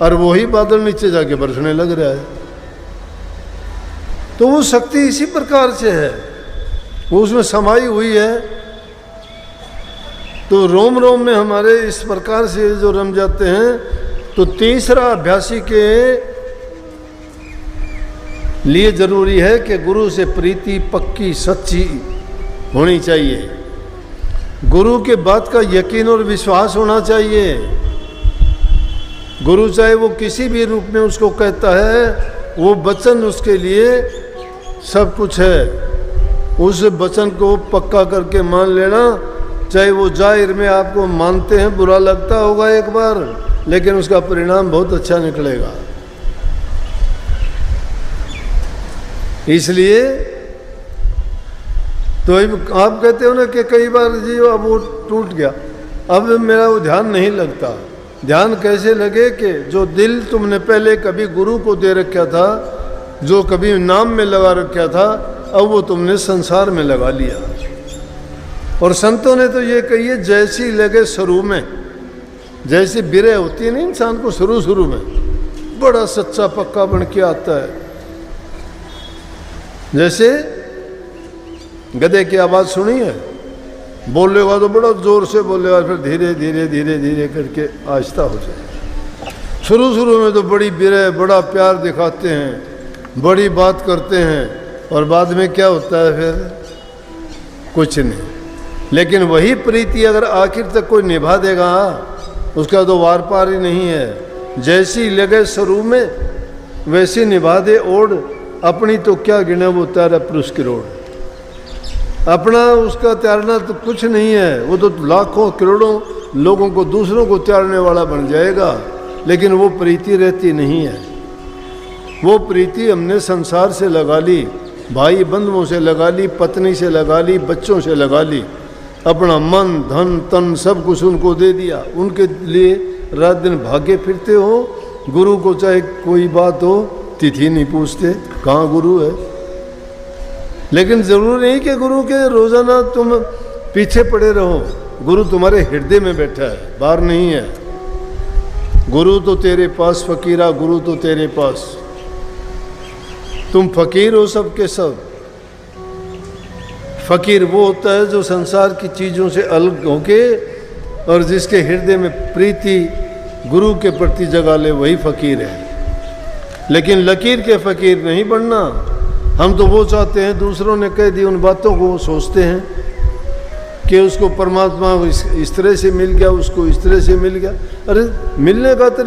और वही बादल नीचे जाके बरसने लग रहा है। तो वो शक्ति इसी प्रकार से है, वो उसमें समाई हुई है। तो रोम रोम में हमारे इस प्रकार से जो रम जाते हैं। तो तीसरा अभ्यासी के लिए जरूरी है कि गुरु से प्रीति पक्की सच्ची होनी चाहिए, गुरु के बात का यकीन और विश्वास होना चाहिए। गुरु चाहे वो किसी भी रूप में उसको कहता है, वो वचन उसके लिए सब कुछ है। उस वचन को पक्का करके मान लेना, चाहे वो जाहिर में आपको मानते हैं बुरा लगता होगा एक बार, लेकिन उसका परिणाम बहुत अच्छा निकलेगा। इसलिए तो आप कहते हो ना कि कई बार जी अब वो टूट गया, अब मेरा वो ध्यान नहीं लगता। ध्यान कैसे लगे कि जो दिल तुमने पहले कभी गुरु को दे रखा था, जो कभी नाम में लगा रखा था, अब वो तुमने संसार में लगा लिया। और संतों ने तो ये कही है, जैसी लगे शुरू में, जैसी बिरह होती है ना इंसान को शुरू में, बड़ा सच्चा पक्का बन के आता है। जैसे गधे की आवाज़ सुनी है, बोलेगा तो बड़ा जोर से बोलेगा, फिर धीरे धीरे धीरे धीरे करके आहिस्ता हो जाए। शुरू में तो बड़ी बिरह, बड़ा प्यार दिखाते हैं, बड़ी बात करते हैं, और बाद में क्या होता है फिर कुछ नहीं। लेकिन वही प्रीति अगर आखिर तक कोई निभा देगा, उसका तो वार पार ही नहीं है। जैसी लगे शुरू में वैसी निभा दे ओढ़, अपनी तो क्या गिने वो त्यारा पुरुष की रोड। अपना उसका त्यारना तो कुछ नहीं है, वो तो लाखों करोड़ों लोगों को, दूसरों को त्यारने वाला बन जाएगा, लेकिन वो प्रीति रहती नहीं है। वो प्रीति हमने संसार से लगा ली, भाई बंधुओं से लगा ली, पत्नी से लगा ली, बच्चों से लगा ली, अपना मन धन तन सब कुछ उनको दे दिया, उनके लिए रात दिन भागे फिरते हो। गुरु को चाहे कोई बात हो, तिथि नहीं पूछते कहाँ गुरु है। लेकिन जरूरी नहीं कि गुरु के रोजाना तुम पीछे पड़े रहो, गुरु तुम्हारे हृदय में बैठा है, बाहर नहीं है। गुरु तो तेरे पास, फकीरा गुरु तो तेरे पास, तुम फकीर हो सबके सब। फकीर वो होता है जो संसार की चीज़ों से अलग होके और जिसके हृदय में प्रीति गुरु के प्रति जगा ले, वही फकीर है। लेकिन लकीर के फकीर नहीं बनना। हम तो वो चाहते हैं, दूसरों ने कह दी उन बातों को सोचते हैं कि उसको परमात्मा इस तरह से मिल गया, उसको इस तरह से मिल गया। अरे मिलने का तरीका